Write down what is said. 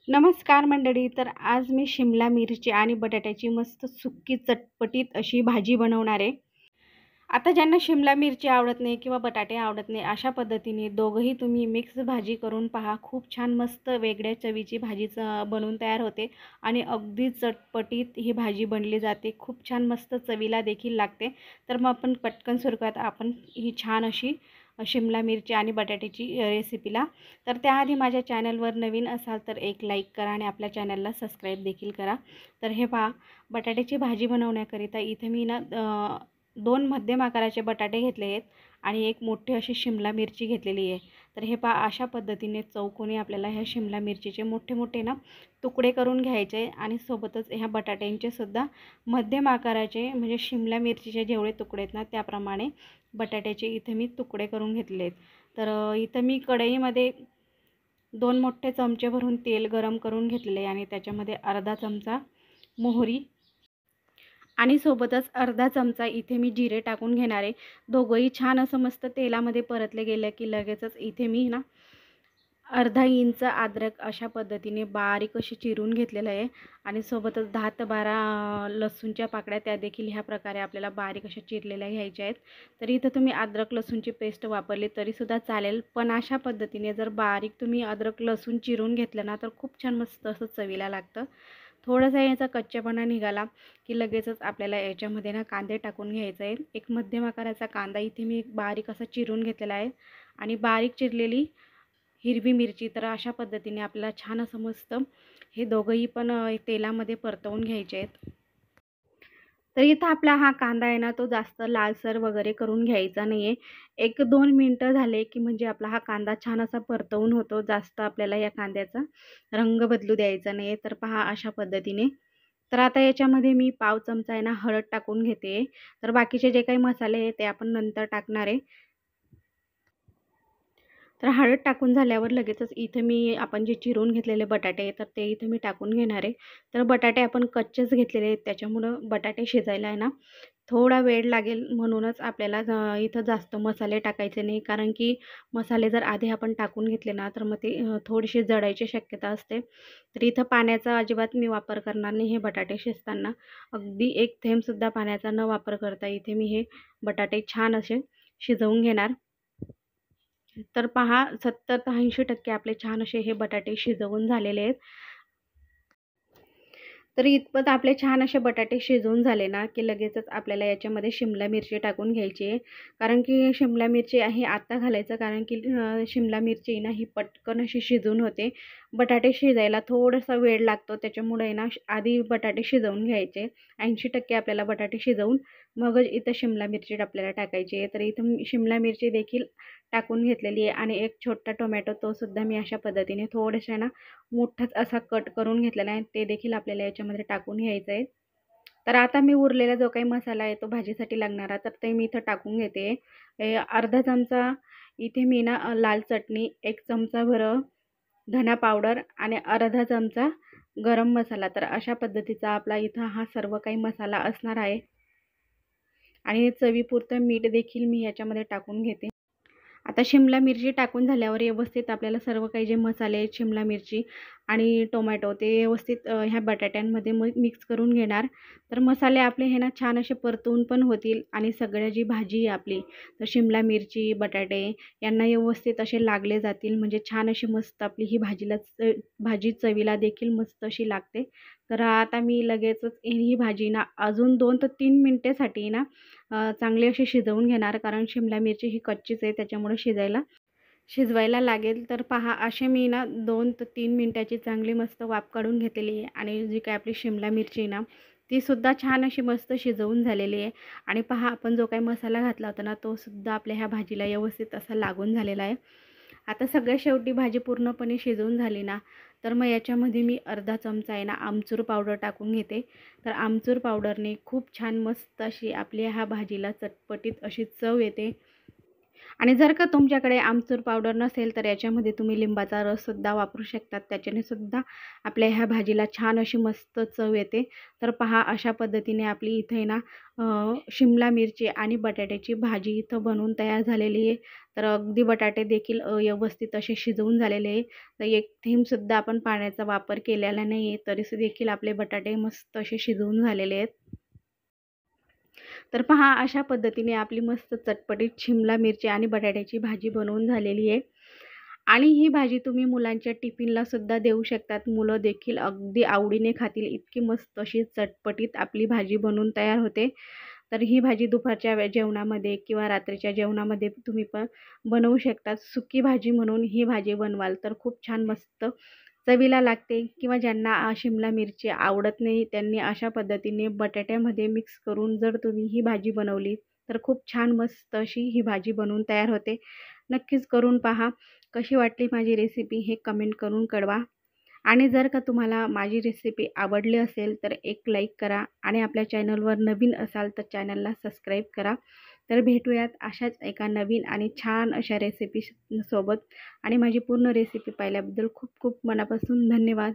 नमस्कार मंडळी. तर आज मी शिमला मिरची आणि बटाट्याची मस्त सुक्की चटपटीत अशी भाजी बनवणार आहे. आता ज्यांना शिमला मिरची आवडत नाही किंवा बटाटे आवडत नाही, अशा पद्धतीने दोघंही तुम्ही मिक्स भाजी करून पहा. खूप छान मस्त वेगळ्या चवीची भाजीच बनवून तयार होते आणि अगदी चटपटीत ही भाजी बनली जाते. खूप छान मस्त चवीला देखील लागते. तर मग आपण पटकन सुरुवात आपण ही छान अशी शिमला मिरची आणि बटाट्याची रेसिपीला. तर त्याआधी माझ्या चॅनलवर नवीन असाल तर एक लाईक करा आणि आपल्या चॅनलला सबस्क्राईब देखील करा. तर हे पहा, बटाट्याची भाजी बनवण्याकरिता इथे मी ना 2 मध्यम आकाराचे बटाटे घेतले आहेत आणि एक मोठी अशी शिमला मिरची घेतलेली आहे. तर हे पहा, अशा पद्धतीने चौकोनी आपल्याला ह्या शिमला मिरचीचे मोठे मोठे ना तुकडे करून घ्यायचे आणि सोबतच ह्या बटाट्यांचे सुद्धा मध्यम आकाराचे, म्हणजे शिमला मिरचीचे जेवढे तुकडे आहेत ना त्याप्रमाणे बटाट्याचे इथे मी तुकडे करून घेतले आहेत. तर इथं मी कढईमध्ये 2 मोठे चमचे भरून तेल गरम करून घेतले आणि त्याच्यामध्ये अर्धा चमचा मोहरी आणि सोबतच अर्धा चमचा इथे मी जिरे टाकून घेणार आहे. दोघंही छान असं मस्त तेलामध्ये परतले गेलं की लगेचच इथे मी ना अर्धा इंच अद्रक अशा पद्धतीने बारीक अशी चिरून घेतलेलं आहे आणि सोबतच 10 ते 12 लसूणच्या पाकळ्या त्या देखील ह्या प्रकारे आपल्याला बारीक अशा चिरलेल्या घ्यायच्या आहेत. तर इथं तुम्ही अद्रक लसूणची पेस्ट वापरली तरीसुद्धा चालेल, पण अशा पद्धतीने जर बारीक तुम्ही अद्रक लसूण चिरून घेतलं ना तर खूप छान मस्त असं चवीला लागतं. थोडासा याचा कच्चेपणा निघाला की लगेचच आपल्याला याच्यामध्ये ना कांदे टाकून घ्यायचे आहेत. एक मध्यम आकाराचा कांदा इथे मी बारीक असा चिरून घेतलेला आहे आणि बारीक चिरलेली हिरवी मिरची. तर अशा पद्धतीने आपल्याला छान असं मस्त हे दोघंही पण तेलामध्ये परतवून घ्यायचे आहेत. तर इथं आपला हा कांदा आहे ना तो जास्त लालसर वगैरे करून घ्यायचा नाही आहे. 1-2 मिनटं झाले की म्हणजे आपला हा कांदा छान असा परतवून होतो. जास्त आपल्याला या कांद्याचा रंग बदलू द्यायचा नाही आहे. तर पहा अशा पद्धतीने. तर आता याच्यामध्ये मी पाव चमचा आहे ना हळद टाकून घेते. तर बाकीचे जे काही मसाले आहेत ते आपण नंतर टाकणार आहे. तर हळद टाकून झाल्यावर लगेचच इथे मी आपण जे चिरून घेतलेले बटाटे आहेत तर ते इथे मी टाकून घेणार आहे. तर बटाटे आपण कच्चेच घेतलेले आहेत त्याच्यामुळं बटाटे शिजायला आहे ना थोडा वेळ लागेल, म्हणूनच आपल्याला इथं जास्त मसाले टाकायचे नाही, कारण की मसाले जर आधी आपण टाकून घेतले ना तर मग ते थोडीशी जळायची शक्यता असते. तर इथं पाण्याचा अजिबात मी वापर करणार नाही. हे बटाटे शिजताना अगदी एक थेंबसुद्धा पाण्याचा न वापर करता इथे मी हे बटाटे छान असे शिजवून घेणार. तर पहा 70 ते 80% आपले छान असे हे बटाटे शिजवून झालेले आहेत. तर इतपत आपले छान असे बटाटे शिजवून झाले ना की लगेचच आपल्याला याच्यामध्ये शिमला मिरची टाकून घ्यायची आहे. कारण की शिमला मिरची आहे आत्ता घालायचं, कारण की शिमला मिरची ना ही पटकन अशी शिजून होते. बटाटे शिजायला थोडासा वेळ लागतो, त्याच्यामुळे आहे ना आधी बटाटे शिजवून घ्यायचे. 80% आपल्याला बटाटे शिजवून मगच इथं शिमला मिरची आपल्याला टाकायची आहे. तर इथं शिमला मिरची देखील टाकून घेतलेली आहे आणि एक छोटा टोमॅटो तो सुद्धा मी अशा पद्धतीने थोडेसे ना मोठाच असा कट करून घेतलेला आहे, ते देखील आपल्याला याच्यामध्ये टाकून घ्यायचं आहे. तर आता मी उरलेला जो काही मसाला आहे तो भाजीसाठी लागणारा तर ते मी इथं टाकून घेते. अर्धा चमचा इथे मी ना लाल चटणी, 1 चमचा भर धना पावडर आणि अर्धा चमचा गरम मसाला. तर अशा पद्धतीचा आपला इथं हा सर्व काही मसाला असणार आहे आणि चवीपुरतं मीठ देखील मी याच्यामध्ये टाकून घेते. आता शिमला मिरची टाकून झाल्यावर व्यवस्थित आपल्याला सर्व काही जे मसाले आहेत, शिमला मिरची आणि टोमॅटो ते व्यवस्थित ह्या बटाट्यांमध्ये मिक्स करून घेणार. तर मसाले आपले हे ना छान असे परतून पण होतील आणि सगळ्या जी भाजी आहे आपली, तर शिमला मिरची, बटाटे यांना व्यवस्थित असे लागले जातील, म्हणजे छान अशी मस्त आपली ही भाजी चवीला देखील मस्त अशी लागते. तर आता मी लगेचच ही भाजी ना अजून 2 ते 3 मिनिटासाठी ना चांगली अशी शिजवून घेणार, कारण शिमला मिरची ही कच्चीच आहे त्याच्यामुळे शिजवायला लागेल. तर पहा असे मी ना 2 ते 3 मिनिटाची चांगली मस्त वाफ काढून घेतलेली आहे आणि जी काय आपली शिमला मिरची आहे ना ती सुद्धा छान अशी मस्त शिजवून झालेली आहे. आणि पहा आपण जो काही मसाला घातला होता ना तो सुद्धा आपल्या ह्या भाजीला व्यवस्थित असा लागून झालेला आहे. आता सगळ्यात शेवटी भाजी पूर्णपणे शिजवून झाली ना तर मग याच्यामध्ये मी अर्धा चमचा आहे ना आमचूर पावडर टाकून घेते. तर आमचूर पावडरने खूप छान मस्त अशी आपल्या ह्या भाजीला चटपटीत अशी चव येते. आणि जर का तुमच्याकडे आमचूर पावडर नसेल तर याच्यामध्ये तुम्ही लिंबाचा रससुद्धा वापरू शकतात. त्याच्याने सुद्धा आपल्या ह्या भाजीला छान अशी मस्त चव येते. तर पहा अशा पद्धतीने आपली इथे आहे ना शिमला मिरची आणि बटाट्याची भाजी इथं बनवून तयार झालेली आहे. तर अगदी बटाटे देखील व्यवस्थित असे शिजवून झालेले आहे. तर एक थेंबसुद्धा आपण पाण्याचा वापर केलेला नाही आहे, तरी देखील आपले बटाटे मस्त असे शिजवून झालेले आहेत. तर पहा अशा पद्धतीने आपली मस्त चटपटीत शिमला मिरची आणि बटाट्याची भाजी बनवून झालेली आहे. आणि ही भाजी तुम्ही मुलांच्या टिफिनला सुद्धा देऊ शकतात. मुलं देखील अगदी आवडीने खातील इतकी मस्त अशी चटपटीत आपली भाजी बनवून तयार होते. तर ही भाजी दुपारच्या जेवणामध्ये किंवा रात्रीच्या जेवणामध्ये तुम्ही पण बनवू शकता. सुकी भाजी म्हणून ही भाजी बनवाल तर खूप छान मस्त चवीला लागते. किंवा ज्यांना शिमला मिरची आवडत नाही त्यांनी अशा पद्धतीने बटाट्यामध्ये मिक्स करून जर तुम्ही ही भाजी बनवली तर खूप छान मस्त अशी ही भाजी बनवून तयार होते. नक्कीच करून पहा. कशी वाटली माझी रेसिपी हे कमेंट करून कळवा. आणि जर का तुम्हाला माझी रेसिपी आवडली असेल तर एक लाईक करा आणि आपल्या चॅनलवर नवीन असाल तर चॅनलला सबस्क्राईब करा. तर भेटूयात अशाच एका नवीन आणि छान अशा रेसिपी सोबत. आणि माझी पूर्ण रेसिपी पाहिल्याबद्दल खूप खूप मनापासून धन्यवाद.